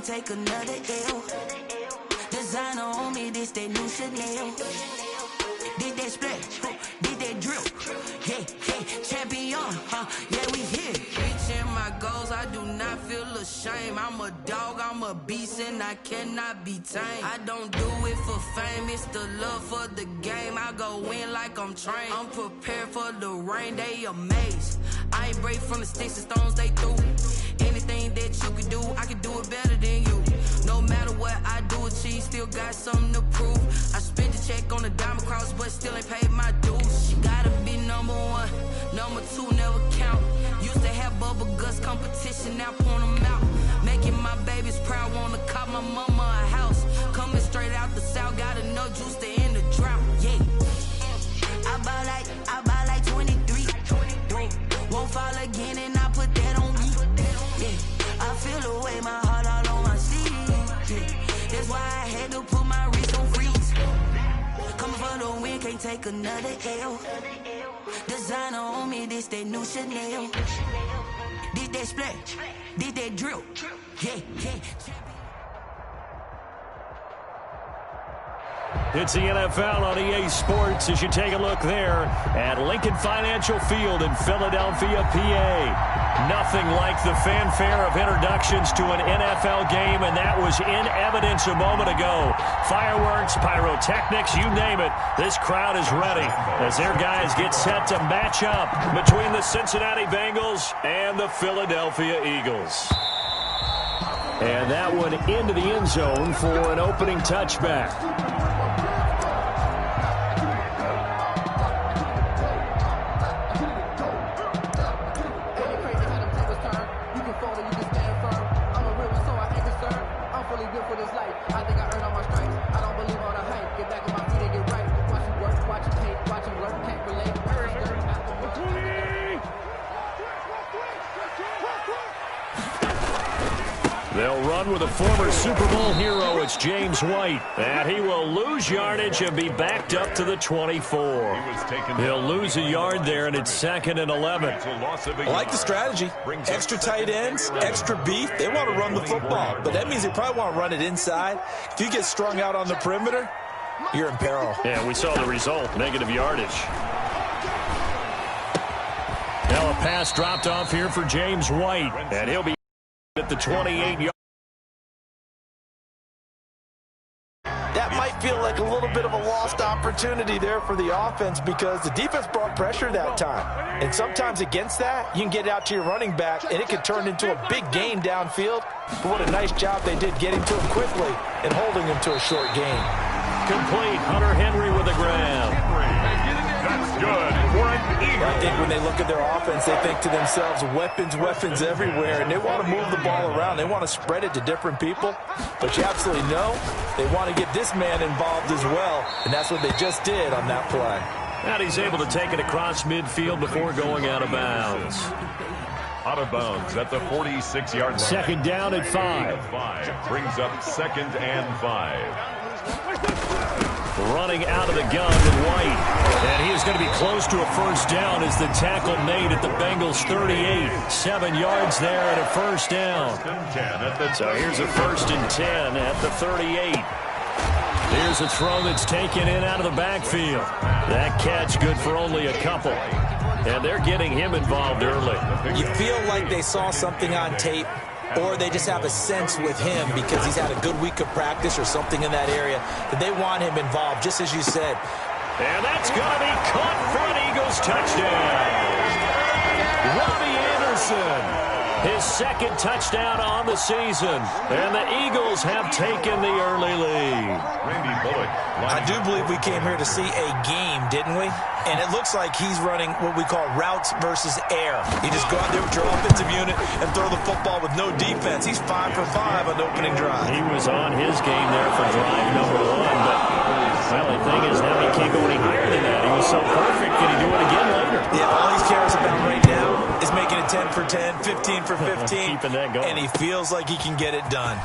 take another L. Designer on me, this that new Chanel. Did that splash, did that drip. Yeah, champion, yeah, we here. Reaching my goals, I do not feel ashamed. I'm a dog, I'm a beast, and I cannot be tamed. I don't do it for fame, it's the love for the game. I go in like I'm trained. I'm prepared for the rain, they amazed. I ain't break from the sticks and stones they threw. Anything that you can do, I can do it better than you. No matter what I do, achieve, still got something to prove. I spent the check on the diamond cross, but still ain't paid my dues. She gotta be number one, number two never count. Used to have bubble guts competition, now point them out. Making my babies proud, wanna cop my mama a house. Coming straight out the south, got enough juice to end the drought. Yeah, I buy like 23. Won't fall again, and I put that on me. Yeah, I feel the way, my heart all on my sleeve. Yeah, that's why I had to put my wrist on freeze. Coming for the win, can't take another L. Designer on me, this that new Chanel. Did that splash, did that drip. Yeah. It's the NFL on EA Sports as you take a look there at Lincoln Financial Field in Philadelphia, PA. Nothing like the fanfare of introductions to an NFL game, and that was in evidence a moment ago. Fireworks, pyrotechnics, you name it. This crowd is ready as their guys get set to match up between the Cincinnati Bengals and the Philadelphia Eagles. And that one into the end zone for an opening touchback. They'll run with a former Super Bowl hero. It's James White. And he will lose yardage and be backed up to the 24. He'll lose a yard there, and it's 2nd and 11. I like the strategy. Extra tight ends, extra beef. They want to run the football, but that means they probably want to run it inside. If you get strung out on the perimeter, you're in peril. Yeah, we saw the result, negative yardage. Now a pass dropped off here for James White, and he'll be at the 28-yard. That might feel like a little bit of a lost opportunity there for the offense because the defense brought pressure that time. And sometimes against that, you can get out to your running back, and it can turn into a big gain downfield. But what a nice job they did getting to him quickly and holding him to a short gain. Complete. Hunter Henry with the grab. That's good for an Eagle. I think when they look at their offense, they think to themselves, weapons everywhere, and they want to move the ball around. They want to spread it to different people, but you absolutely know they want to get this man involved as well, and that's what they just did on that play. And he's able to take it across midfield before going out of bounds. Out of bounds at the 46-yard line. Second down at 5. Brings up 2nd and 5. Running out of the gun with White. And he is going to be close to a first down as the tackle made at the Bengals 38. 7 yards there and a first down. So here's a 1st and 10 at the 38. Here's a throw that's taken in out of the backfield. That catch good for only a couple. And they're getting him involved early. You feel like they saw something on tape, or they just have a sense with him because he's had a good week of practice or something in that area that they want him involved, just as you said. And that's going to be caught for an Eagles touchdown. Robbie Anderson, his 2nd touchdown on the season. And the Eagles have taken the early lead. I do believe we came here to see a game, didn't we? And it looks like he's running what we call routes versus air. He just go out there with your offensive unit and throw the football with no defense. He's 5 for 5 on the opening drive. He was on his game there for drive number 1. But, well, the thing is now he can't go any higher than that. He was so perfect. Can he do it again later? Yeah, all he cares about right now is making it 10 for 10, 15 for 15. Keeping that going. And he feels like he can get it done.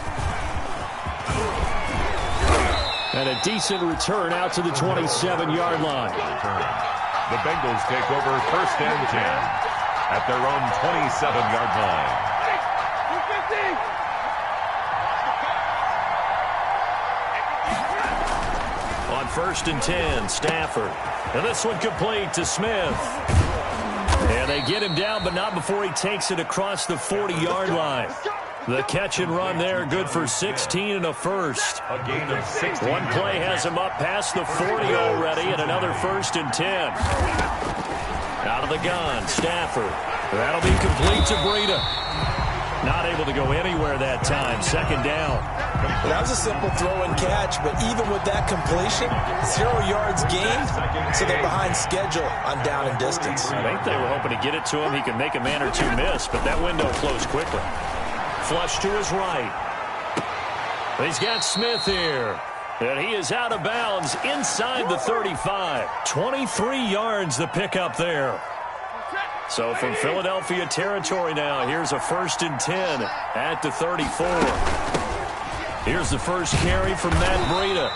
And a decent return out to the 27-yard line. The Bengals take over 1st and 10 at their own 27-yard line. 1st and 10. Stafford. And this one complete to Smith. And they get him down, but not before he takes it across the 40-yard line. The catch and run there, good for 16 and a first. A gain of 16. One play has him up past the 40 already, and another 1st and 10. Out of the gun, Stafford. That'll be complete to Breida. Not able to go anywhere that time. 2nd down. That was a simple throw and catch, but even with that completion, 0 yards gained, so they're behind schedule on down and distance. I think they were hoping to get it to him. He can make a man or two miss, but that window closed quickly. Flush to his right. He's got Smith here. And he is out of bounds inside the 35. 23 yards the pickup there. So from Philadelphia territory now, here's a 1st and 10 at the 34. Here's the first carry from Matt Breida.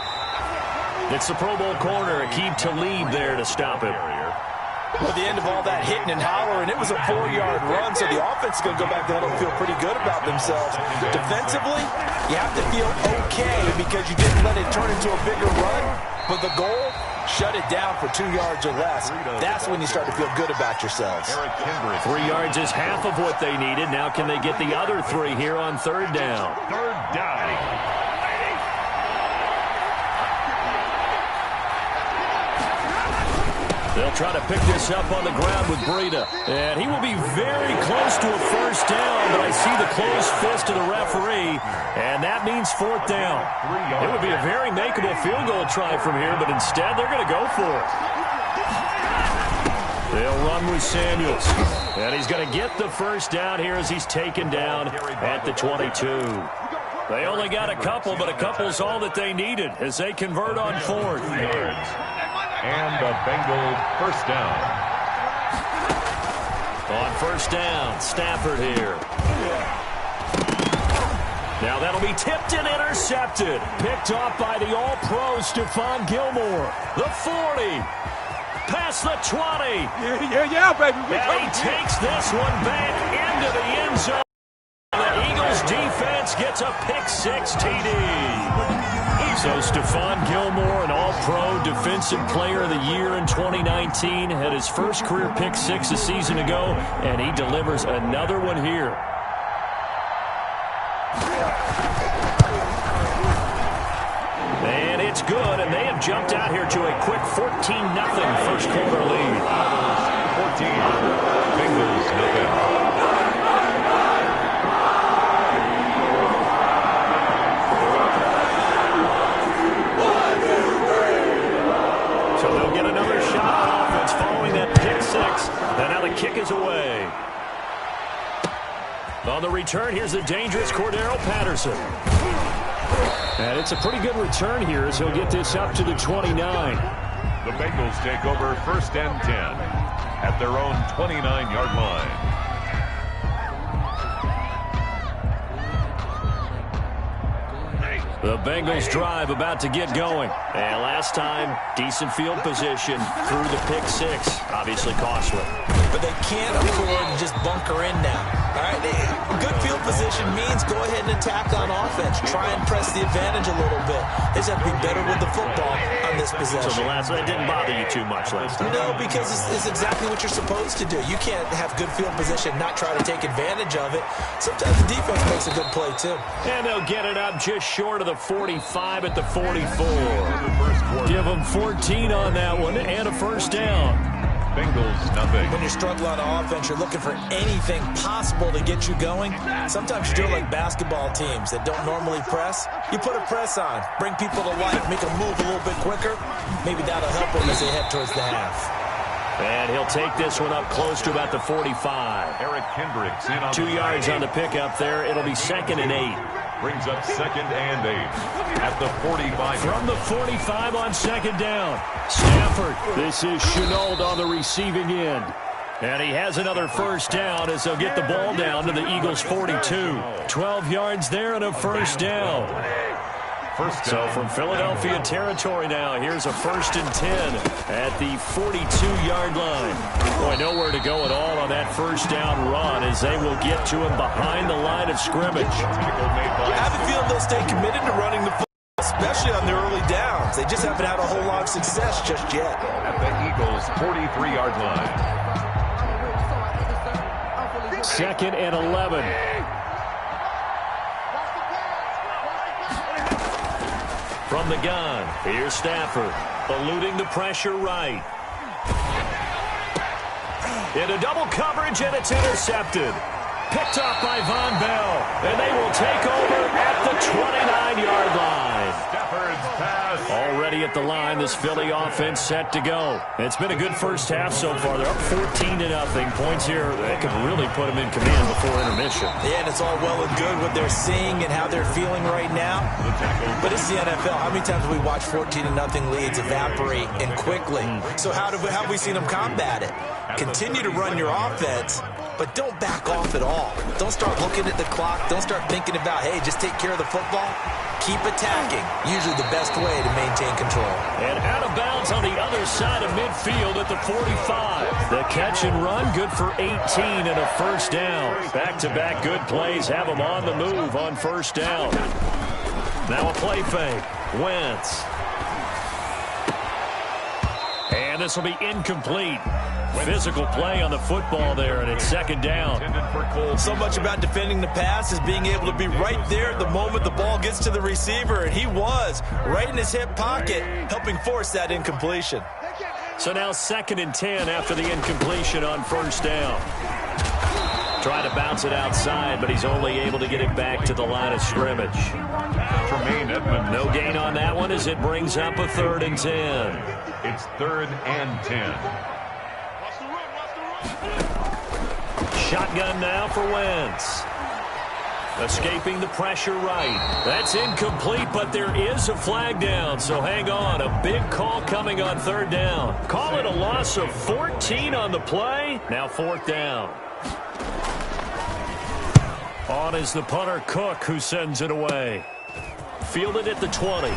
It's the Pro Bowl corner, Aqib Talib there to stop him. Well, at the end of all that hitting and hollering, it was a 4-yard run, so the offense is going to go back there and feel pretty good about themselves. Defensively, you have to feel okay because you didn't let it turn into a bigger run, but the goal, shut it down for 2 yards or less. That's when you start to feel good about yourselves. 3 yards is half of what they needed. Now can they get the other 3 here on 3rd down? 3rd down. They'll try to pick this up on the ground with Breida. And he will be very close to a 1st down, but I see the closed fist of the referee, and that means 4th down. It would be a very makeable field goal try from here, but instead they're going to go for it. They'll run with Samuels. And he's going to get the 1st down here as he's taken down at the 22. They only got a couple, but a couple's all that they needed as they convert on 4th. And a Bengal 1st down. On 1st down, Stafford here. Now that'll be tipped and intercepted. Picked off by the all-pro Stephon Gilmore. The 40. Past the 20. Yeah, baby. And he takes this one back into the end zone. The Eagles defense gets a pick-6 TD. So Stephon Gilmore, an all-pro defensive player of the year in 2019, had his first career pick-6 a season ago, and he delivers another one here. And it's good, and they have jumped out here to a quick 14-0 first quarter lead. 14. Bengals nothing. So they'll get another shot on offense following that pick-6. And now the kick is away. On the return, here's the dangerous Cordero Patterson. And it's a pretty good return here as he'll get this up to the 29. The Bengals take over 1st and 10 at their own 29-yard line. The Bengals drive about to get going. And last time, decent field position through the pick-6. Obviously costly. But they can't afford to just bunker in now. All right, good field position means go ahead and attack on offense. Try and press the advantage a little bit. They just have to be better with the football on this possession. So that didn't bother you too much last time? No, because it's exactly what you're supposed to do. You can't have good field position, not try to take advantage of it. Sometimes the defense makes a good play, too. And they'll get it up just short of the 45 at the 44. Give them 14 on that one and a 1st down. Bengals nothing. When you're struggling on offense, you're looking for anything possible to get you going. Sometimes you do it like basketball teams that don't normally press. You put a press on, bring people to life, make them move a little bit quicker. Maybe that'll help them as they head towards the half. And he'll take this one up close to about the 45. Eric Kendricks in on 2 yards on the pickup there. It'll be 2nd and 8. Brings up 2nd and 8 at the 45. From the 45 on 2nd down. Stafford. This is Chenault on the receiving end. And he has another 1st down as they'll get the ball down to the Eagles' 42. 12 yards there and a 1st down. So from Philadelphia territory now, here's a 1st and 10 at the 42-yard line. Boy, nowhere to go at all on that 1st down run as they will get to him behind the line of scrimmage. I have a feeling they'll stay committed to running the football especially on the early downs. They just haven't had a whole lot of success just yet. At the Eagles' 43-yard line. 2nd and 11. From the gun, here's Stafford, eluding the pressure right. Into double coverage, and it's intercepted. Picked off by Von Bell, and they will take over at the 29-yard line. Stafford's pass. Already at the line, this Philly offense set to go. It's been a good first half so far. They're up 14-0. Points here, they could really put them in command before intermission. Yeah, and it's all well and good what they're seeing and how they're feeling right now. But it's the NFL. How many times have we watched 14-0 leads evaporate and quickly? So how have we seen them combat it? Continue to run your offense, but don't back off at all. Don't start looking at the clock. Don't start thinking about, hey, just take care of the football. Keep attacking. Usually the best way to maintain control. And out of bounds on the other side of midfield at the 45. The catch and run, good for 18 and a first down. Back-to-back good plays have them on the move on first down. Now a play fake. Wentz. And this will be incomplete. Physical play on the football there, and it's 2nd down. So much about defending the pass is being able to be right there at the moment the ball gets to the receiver, and he was right in his hip pocket, helping force that incompletion. So now 2nd and 10 after the incompletion on first down. Trying to bounce it outside, but he's only able to get it back to the line of scrimmage. No gain on that one as it brings up a 3rd and 10. It's 3rd and 10. Shotgun now for Wentz. Escaping the pressure right. That's incomplete, but there is a flag down, so hang on. A big call coming on 3rd down. Call it a loss of 14 on the play. Now 4th down. On is the punter, Cook, who sends it away. Fielded at the 20.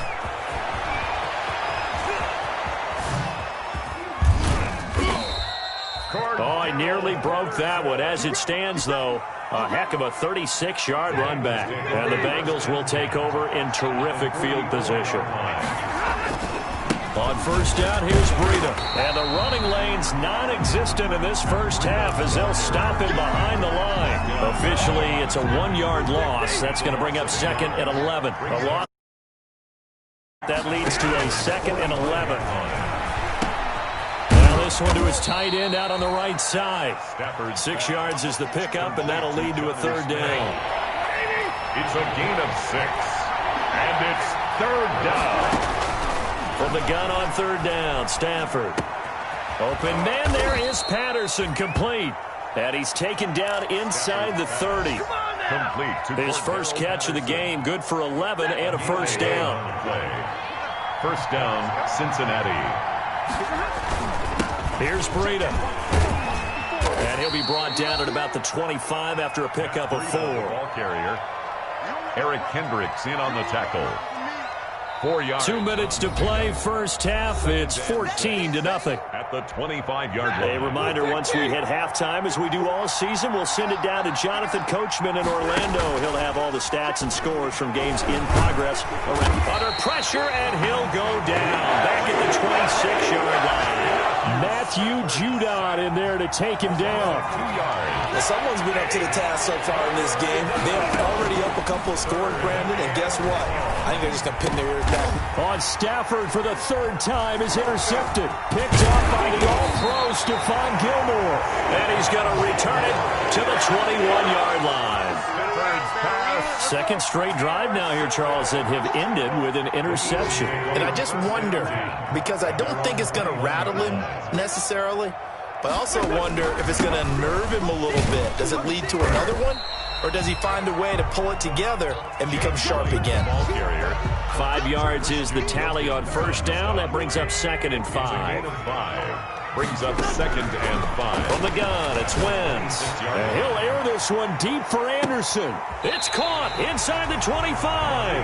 Oh, he nearly broke that one. As it stands, though, a heck of a 36-yard run back. And the Bengals will take over in terrific field position. On first down, here's Breida. And the running lane's non-existent in this first half as they'll stop him behind the line. Officially, it's a 1-yard loss. That's going to bring up 2nd and 11. A loss that leads to a 2nd and 11. This one to his tight end out on the right side. 6 yards is the pickup, and that'll lead to a 3rd down. It's a gain of 6. And it's 3rd down. From the gun on 3rd down, Stafford. Open man, there is Patterson, complete. And he's taken down inside the 30. Complete. His first catch of the game, good for 11 and a first down. First down, Cincinnati. Here's Breida. And he'll be brought down at about the 25 after a pickup of 4. Ball carrier. Eric Kendricks in on the tackle. 4 yards. 2 minutes to play first half. It's 14-0. At the 25-yard line. A reminder, once we hit halftime, as we do all season, we'll send it down to Jonathan Coachman in Orlando. He'll have all the stats and scores from games in progress. Under pressure, and he'll go down. Back at the 26-yard line. Matthew Judon in there to take him down. 2 yards. Now, someone's been up to the task so far in this game. They're already up a couple of scores, Brandon, and guess what? I think they're just going to pin their ears back. On Stafford for the 3rd time is intercepted. Picked up by the all-pro Stephon Gilmore. And he's going to return it to the 21-yard line. Second straight drive now here, Charles, that have ended with an interception. And I just wonder, because I don't think it's going to rattle him necessarily, but I also wonder if it's going to unnerve him a little bit. Does it lead to another one? Or does he find a way to pull it together and become sharp again? 5 yards is the tally on first down. That brings up 2nd and 5. Brings up 2nd and 5. From the gun, it's Wentz. And he'll air this one deep for Anderson. It's caught inside the 25.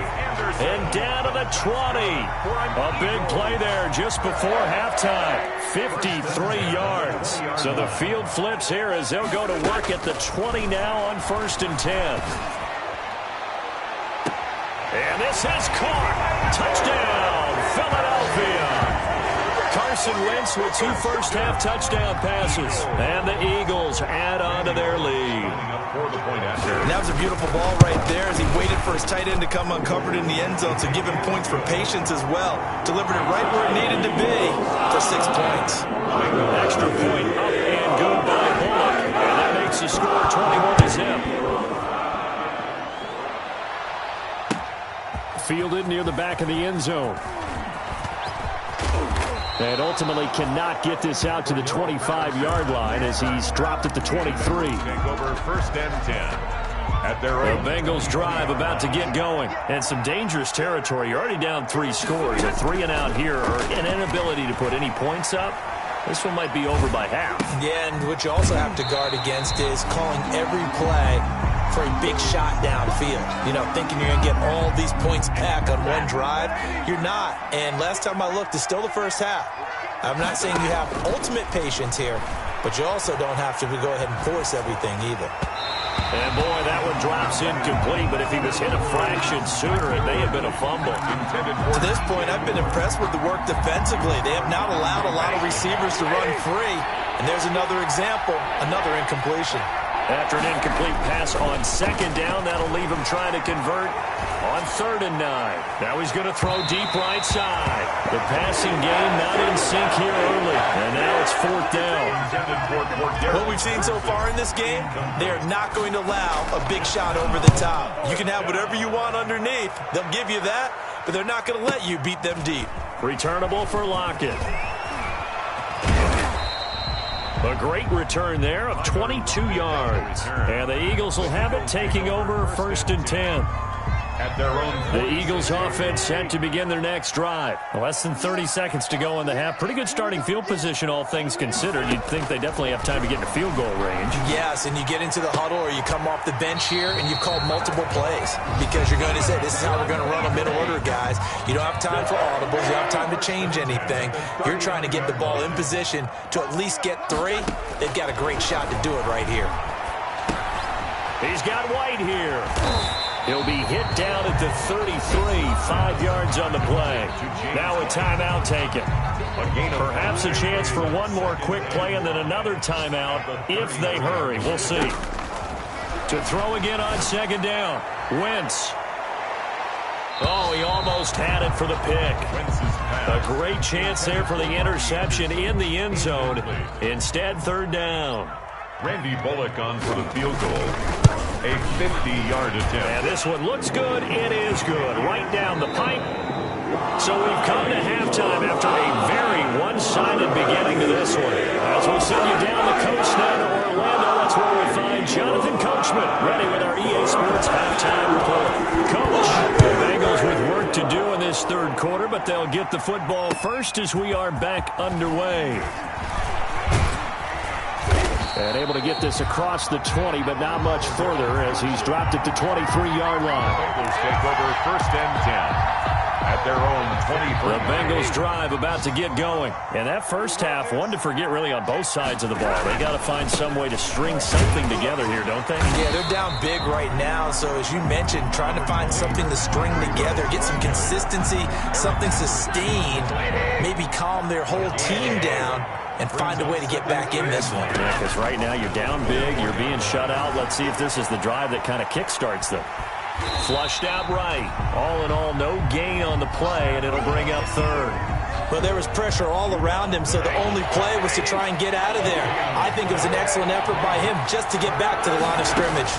And down to the 20. A big play there just before halftime. 53 yards. So the field flips here as they'll go to work at the 20 now on 1st and 10. And this is caught. Touchdown, Philadelphia. Carson Wentz with 2 first-half touchdown passes. And the Eagles add on to their lead. And that was a beautiful ball right there as he waited for his tight end to come uncovered in the end zone, so give him points for patience as well. Delivered it right where it needed to be for 6 points. Extra point up and good by Bullock. And that makes the score 21-zip. Fielded near the back of the end zone. And ultimately cannot get this out to the 25-yard line as he's dropped at the 23. Take over 1st and 10 at their own. The Bengals drive about to get going. And some dangerous territory. You're already down 3 scores. A 3-and-out here or an inability to put any points up. This one might be over by half. Yeah, and what you also have to guard against is calling every play for a big shot downfield. You know, thinking you're going to get all these points back on one drive. You're not. And last time I looked, it's still the first half. I'm not saying you have ultimate patience here, but you also don't have to go ahead and force everything either. And boy, that one drops incomplete, but if he was hit a fraction sooner, it may have been a fumble. To this point, I've been impressed with the work defensively. They have not allowed a lot of receivers to run free. And there's another example, another incompletion. After an incomplete pass on 2nd down, that'll leave him trying to convert on 3rd and 9. Now he's going to throw deep right side. The passing game not in sync here early. And now it's 4th down. What we've seen so far in this game, they are not going to allow a big shot over the top. You can have whatever you want underneath. They'll give you that, but they're not going to let you beat them deep. Returnable for Lockett. A great return there of 22 yards. And the Eagles will have it, taking over 1st and 10. At their own. The Eagles offense set to begin their next drive. Less than 30 seconds to go in the half. Pretty good starting field position, all things considered. You'd think they definitely have time to get into field goal range. Yes, and you get into the huddle or you come off the bench here and you've called multiple plays because you're going to say, this is how we're going to run them in order, guys. You don't have time for audibles. You don't have time to change anything. You're trying to get the ball in position to at least get 3. They've got a great shot to do it right here. He's got White here. He'll be hit down at the 33, 5 yards on the play. Now a timeout taken. Perhaps a chance for one more quick play and then another timeout if they hurry. We'll see. To throw again on 2nd down. Wentz. Oh, he almost had it for the pick. A great chance there for the interception in the end zone. Instead, 3rd down. Randy Bullock on for the field goal. A 50-yard attempt. And this one looks good. It is good. Right down the pipe. So we've come to halftime after a very one-sided beginning to this one. As we'll send you down the coast now to Orlando, that's where we find Jonathan Coachman, ready with our EA Sports halftime report. Coach, the Bengals with work to do in this 3rd quarter, but they'll get the football first as we are back underway. And able to get this across the 20, but not much further as he's dropped it to 23-yard line. Bengals take over 1st and 10 at their own 23. The Bengals drive about to get going. And that first half, one to forget really on both sides of the ball. They got to find some way to string something together here, don't they? Yeah, they're down big right now. So as you mentioned, trying to find something to string together, get some consistency, something sustained, maybe calm their whole team down and find a way to get back in this one. Yeah, because right now you're down big, you're being shut out. Let's see if this is the drive that kind of kickstarts them. Flushed out right. All in all, no gain on the play, and it'll bring up 3rd. Well, there was pressure all around him, so the only play was to try and get out of there. I think it was an excellent effort by him just to get back to the line of scrimmage.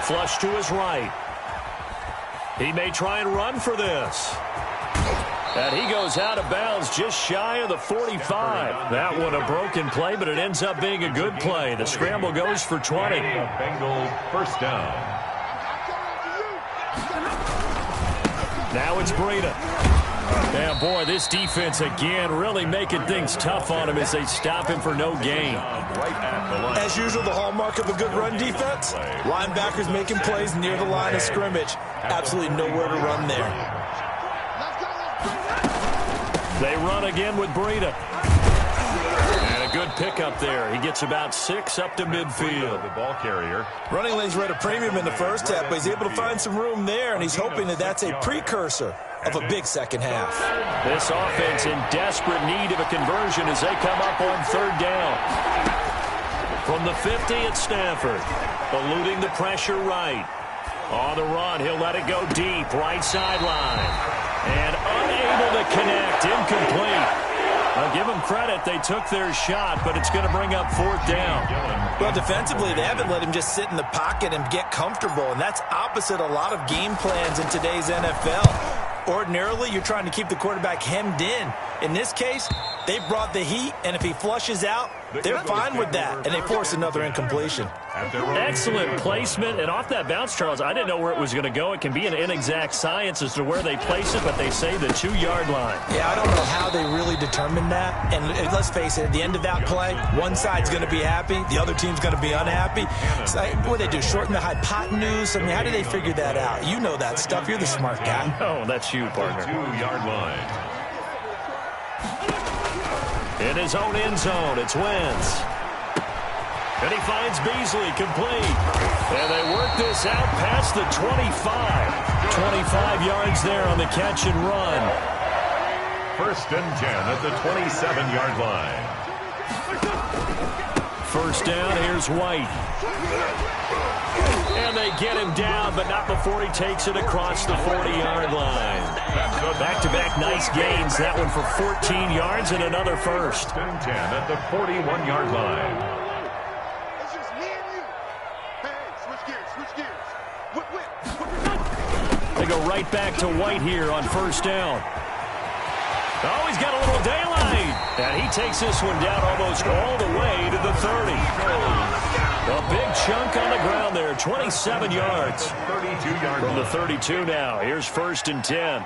Flush to his right. He may try and run for this. And he goes out of bounds just shy of the 45. That one a broken play, but it ends up being a good play. The scramble goes for 20. Bengals 1st down. Now it's Breida. Yeah, boy, this defense again really making things tough on him as they stop him for no gain. As usual, the hallmark of a good run defense, linebackers making plays near the line of scrimmage. Absolutely nowhere to run there. They run again with Breida. And a good pickup there. He gets about 6 up to midfield. The ball carrier. Running lanes were at a premium in the first half, but he's able to find some room there, and he's hoping that that's a precursor of a big second half. This offense in desperate need of a conversion as they come up on 3rd down. From the 50 at Stafford, eluding the pressure right. On the run, he'll let it go deep, right sideline. And unable to connect, incomplete. I'll give them credit. They took their shot, but it's going to bring up 4th down. Well, defensively, they haven't let him just sit in the pocket and get comfortable, and that's opposite a lot of game plans in today's NFL. Ordinarily, you're trying to keep the quarterback hemmed in. In this case, they brought the heat, and if he flushes out, they're fine with that, and they force another incompletion. Excellent placement, and off that bounce, Charles, I didn't know where it was going to go. It can be an inexact science as to where they place it, but they say the 2-yard line. Yeah, I don't know how they really determined that, and let's face it, at the end of that play, one side's going to be happy, the other team's going to be unhappy. So, what do they do, shorten the hypotenuse? I mean, how do they figure that out? You know that stuff. You're the smart guy. Oh, that's you, partner. 2-yard line. In his own end zone, it's Wentz. And he finds Beasley complete. And they work this out past the 25. 25 yards there on the catch and run. 1st and 10 at the 27-yard line. 1st down, here's White. And they get him down, but not before he takes it across the 40-yard line. Back-to-back nice gains. That one for 14 yards and another first. 1st and 10 at the 41-yard line. It's just me and you. Hey, switch gears. They go right back to White here on 1st down. Oh, he's got a little daylight. And he takes this one down almost all the way to the 30. A big chunk on the ground there, 27 yards. 32-yard From the 32 now, here's 1st and 10.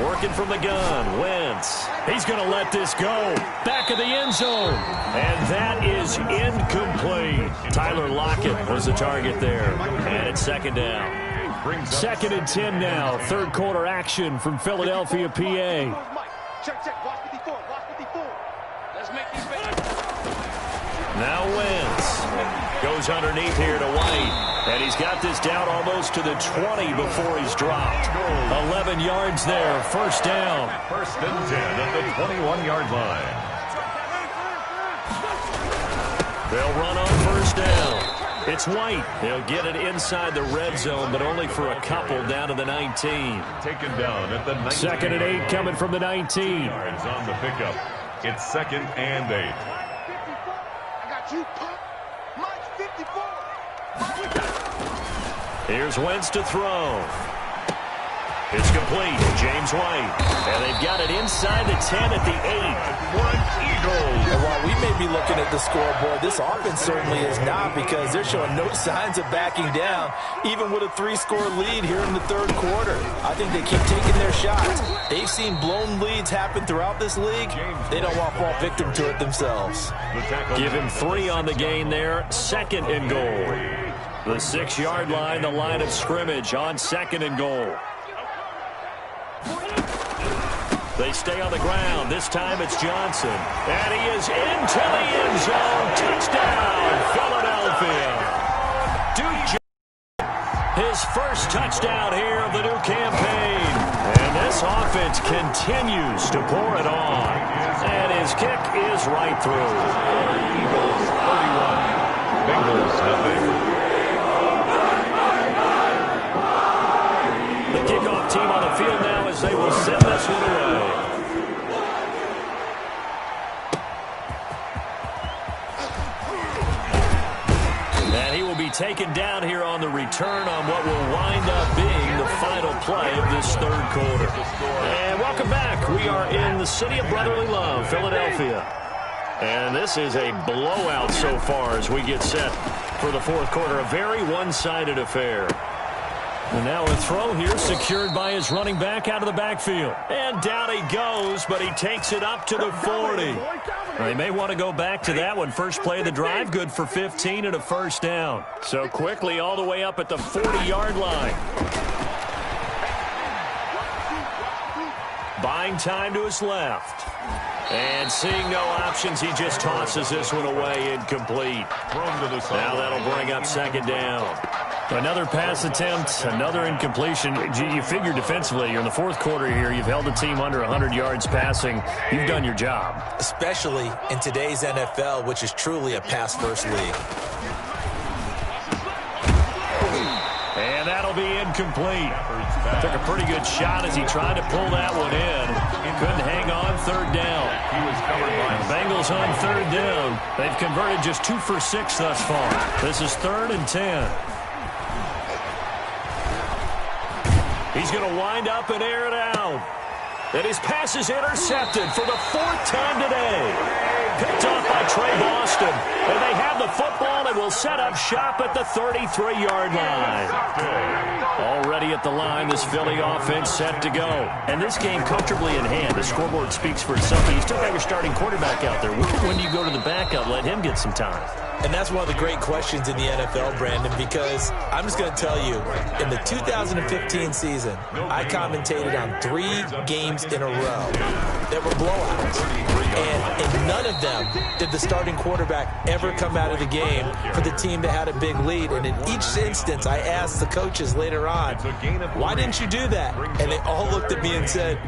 Working from the gun, Wentz. He's going to let this go. Back of the end zone. And that is incomplete. Tyler Lockett was the target there. And it's 2nd down. 2nd and 10 now. 3rd quarter action from Philadelphia, PA. Check. Watch 54. Let's make these Now Wentz goes underneath here to White. And he's got this down almost to the 20 before he's dropped. 11 yards there. 1st down. 1st and 10 at the 21-yard line. They'll run on 1st down. It's White. He'll get it inside the red zone, but only for a couple down to the 19. Taken down at the 19. 2nd and 8 coming from the 19. Yards on the pickup. It's 2nd and 8. I got you, punk. Mike's 54. Here's Wentz to throw. It's complete. James White. And they've got it inside the 10 at the 8. And while we may be looking at the scoreboard, this offense certainly is not, because they're showing no signs of backing down, even with a 3-score lead here in the 3rd quarter. I think they keep taking their shots. They've seen blown leads happen throughout this league. They don't want to fall victim to it themselves. Give him 3 on the gain there. 2nd and goal. The 6-yard line, the line of scrimmage on 2nd and goal. They stay on the ground. This time it's Johnson. And he is into the end zone. Touchdown, Philadelphia. Duke his first touchdown here of the new campaign. And this offense continues to pour it on. And his kick is right through. Eagles 31. Bengals nothing. The kickoff team on the field now as they will send this one away. And he will be taken down here on the return on what will wind up being the final play of this 3rd quarter. And welcome back. We are in the city of brotherly love, Philadelphia. And this is a blowout so far as we get set for the 4th quarter. A very one-sided affair. And now a throw here secured by his running back out of the backfield. And down he goes, but he takes it up to the 40. They may want to go back to that one. First play of the drive, good for 15 and a 1st down. So quickly all the way up at the 40-yard line. Buying time to his left. And seeing no options, he just tosses this one away, incomplete. Now that'll bring up second down. Another pass attempt, another incompletion. You figure defensively, you're in the fourth quarter here. You've held the team under 100 yards passing. You've done your job. Especially in today's NFL, which is truly a pass-first league. And that'll be incomplete. Took a pretty good shot as he tried to pull that one in. Couldn't hang on third down. The Bengals on third down. They've converted just 2 for 6 thus far. This is 3rd and 10. He's going to wind up and air it out. And his pass is intercepted for the 4th time today. Picked off by Trey Boston. And they have the football and will set up shop at the 33-yard line. Already at the line, this Philly offense set to go. And this game comfortably in hand. The scoreboard speaks for itself. You still got your starting quarterback out there. When do you go to the backup? Let him get some time. And that's one of the great questions in the NFL, Brandon, because I'm just going to tell you, in the 2015 season, I commentated on 3 games in a row that were blowouts. And in none of them did the starting quarterback ever come out of the game for the team that had a big lead. And in each instance, I asked the coaches later on, why didn't you do that? And they all looked at me and said,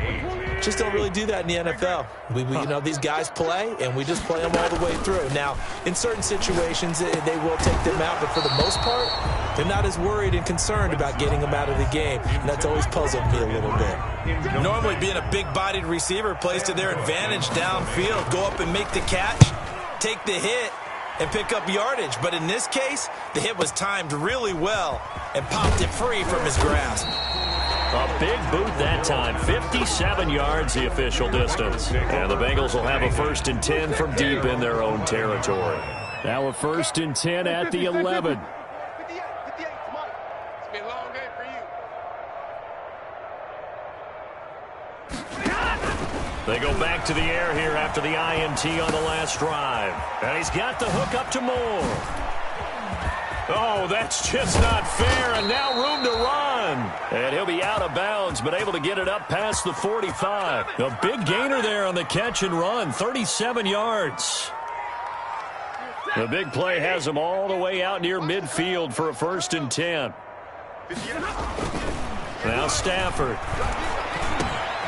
just don't really do that in the NFL. You know, these guys play, and we just play them all the way through. Now, in certain situations, they will take them out, but for the most part, they're not as worried and concerned about getting them out of the game, and that's always puzzled me a little bit. Normally, being a big-bodied receiver plays to their advantage downfield. Go up and make the catch, take the hit, and pick up yardage. But in this case, the hit was timed really well and popped it free from his grasp. A big boot that time. 57 yards, the official distance. And the Bengals will have a 1st and 10 from deep in their own territory. Now a 1st and 10 at the 11. They go back to the air here after the INT on the last drive. And he's got the hook up to Moore. Oh, that's just not fair, and now room to run. And he'll be out of bounds, but able to get it up past the 45. A big gainer there on the catch and run, 37 yards. The big play has him all the way out near midfield for a 1st and 10. Now Stafford.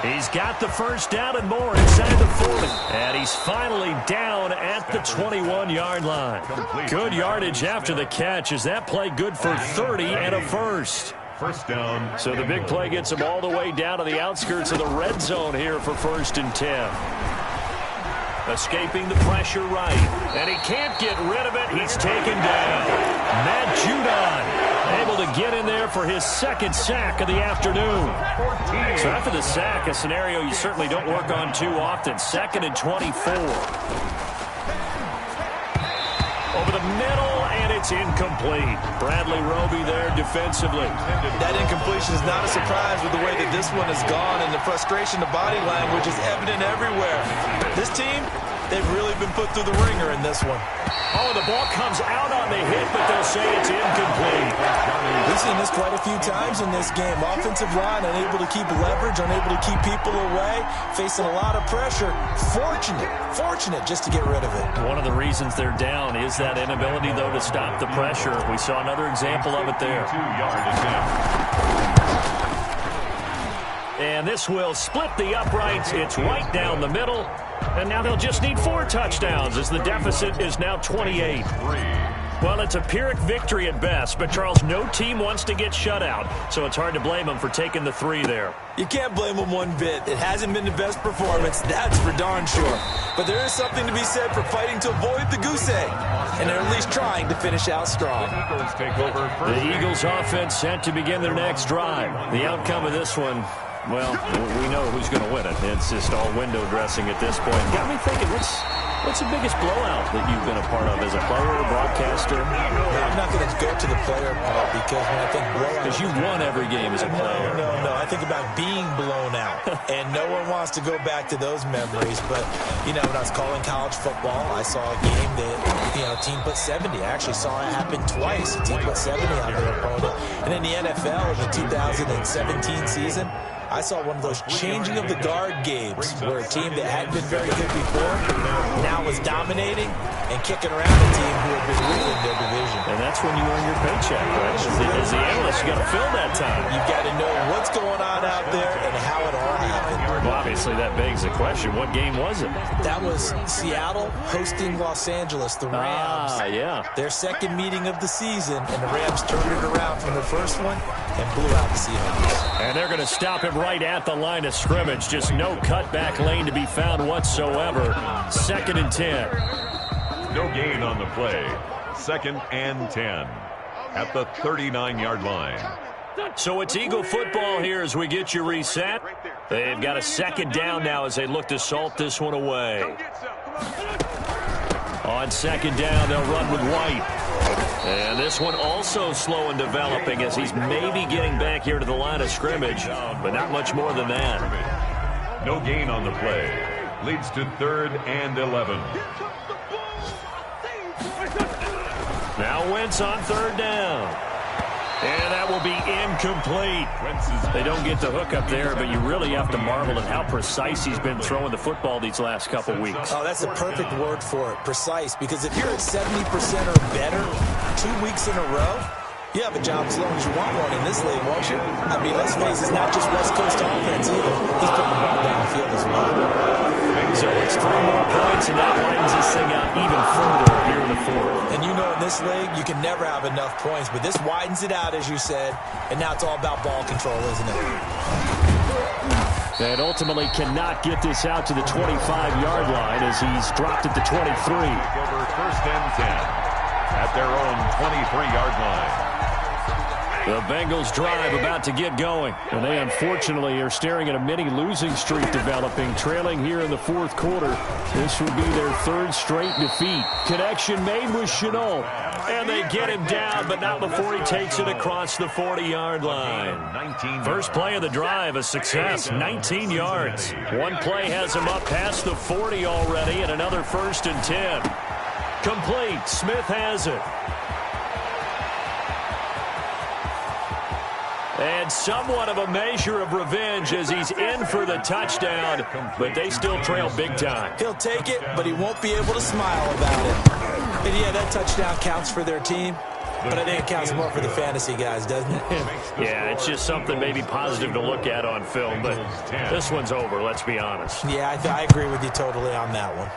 He's got the first down and more inside the 40. And he's finally down at the 21-yard line. Good yardage after the catch. Is that play good for 30 and a 1st? First down. So the big play gets him all the way down to the outskirts of the red zone here for 1st and 10. Escaping the pressure right. And he can't get rid of it. He's taken down. Matt Judon able to get in there for his 2nd sack of the afternoon. So after the sack, a scenario you certainly don't work on too often. 2nd and 24. Over the middle, and it's incomplete. Bradley Roby there defensively. That incompletion is not a surprise with the way that this one has gone, and the frustration, the body language is evident everywhere. This team, they've really been put through the ringer in this one. Oh, the ball comes out on the hit, but they'll say it's incomplete. We've seen this quite a few times in this game. Offensive line unable to keep leverage, unable to keep people away, facing a lot of pressure. Fortunate just to get rid of it. One of the reasons they're down is that inability, though, to stop the pressure. We saw another example of it there. And this will split the uprights. It's right down the middle. And now they'll just need 4 touchdowns as the deficit is now 28. Well, it's a Pyrrhic victory at best, but Charles, no team wants to get shut out, so it's hard to blame them for taking the 3 there. You can't blame them one bit. It hasn't been the best performance, that's for darn sure. But there is something to be said for fighting to avoid the goose egg, and they're at least trying to finish out strong. The Eagles offense set to begin their next drive. The outcome of this one, well, we know who's going to win it. It's just all window dressing at this point. Got me thinking, what's the biggest blowout that you've been a part of as a player or broadcaster? I'm not going to go to the player part because when I think blowout... Because you won every game as a player. No. I think about being blown out. And no one wants to go back to those memories. But, you know, when I was calling college football, I saw a game that, you know, a team put 70. I actually saw it happen twice. A team put 70 on their opponent. And in the NFL in the 2017 season, I saw one of those changing of the guard games where a team that hadn't been very good before now was dominating and kicking around a team who had been weak in their division. And that's when you earn your paycheck, right? As the analyst, you got to fill that time. You've got to know what's going on out there and how it all happened. Well, obviously, that begs the question, what game was it? That was Seattle hosting Los Angeles, the Rams. Yeah. Their second meeting of the season, and the Rams turned it around from the first one and blew out the Seahawks. And they're going to stop him right at the line of scrimmage. Just no cutback lane to be found whatsoever. 2nd and 10. No gain on the play. 2nd and 10 at the 39-yard line. So it's Eagle football here as we get you reset. They've got a 2nd down now as they look to salt this one away. On 2nd down, they'll run with White. And this one also slow in developing as he's maybe getting back here to the line of scrimmage, but not much more than that. No gain on the play. Leads to 3rd and 11. Now Wentz on 3rd down. And that will be incomplete. They don't get the hook up there, but you really have to marvel at how precise he's been throwing the football these last couple weeks. Oh, that's a perfect word for it, precise, because if you're at 70% or better 2 weeks in a row, you have a job as long as you want one in this league, won't you? I mean, let's face it, it's not just West Coast offense either. He's putting the ball downfield as well. So it's 3 more points, and that widens this thing out even further here in the 4th. And you know in this league, you can never have enough points, but this widens it out, as you said, and now it's all about ball control, isn't it? And ultimately cannot get this out to the 25-yard line as he's dropped at the 23. Over 1st and 10 at their own 23-yard line. The Bengals drive about to get going, and they unfortunately are staring at a mini losing streak developing, trailing here in the 4th quarter. This would be their 3rd straight defeat. Connection made with Chenault, and they get him down, but not before he takes it across the 40-yard line. First play of the drive, a success, 19 yards. One play has him up past the 40 already, and another 1st and 10. Complete. Smith has it. And somewhat of a measure of revenge as he's in for the touchdown, but they still trail big time. He'll take it, but he won't be able to smile about it. And yeah, that touchdown counts for their team, but I think it counts more for the fantasy guys, doesn't it? Yeah, it's just something maybe positive to look at on film, but this one's over, let's be honest. Yeah, I agree with you totally on that one.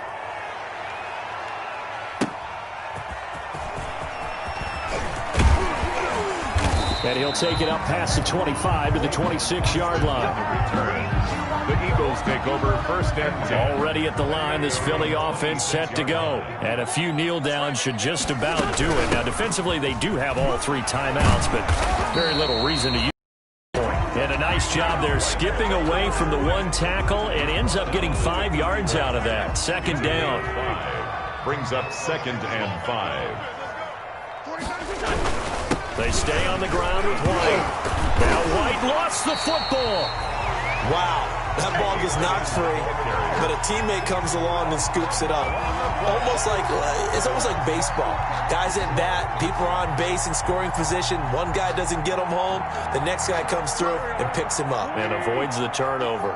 And he'll take it up past the 25 to the 26-yard line. The Eagles take over 1st and 10. Already at the line, this Philly offense set to go. And a few kneel downs should just about do it. Now, defensively, they do have all 3 timeouts, but very little reason to use it. And a nice job there skipping away from the 1 tackle and ends up getting 5 yards out of that. 2nd down. Brings up 2nd and 5. They stay on the ground with White. Now White lost the football. Wow, that ball gets knocked free, but a teammate comes along and scoops it up. It's almost like baseball. Guys at bat, people are on base in scoring position. One guy doesn't get him home. The next guy comes through and picks him up. And avoids the turnover.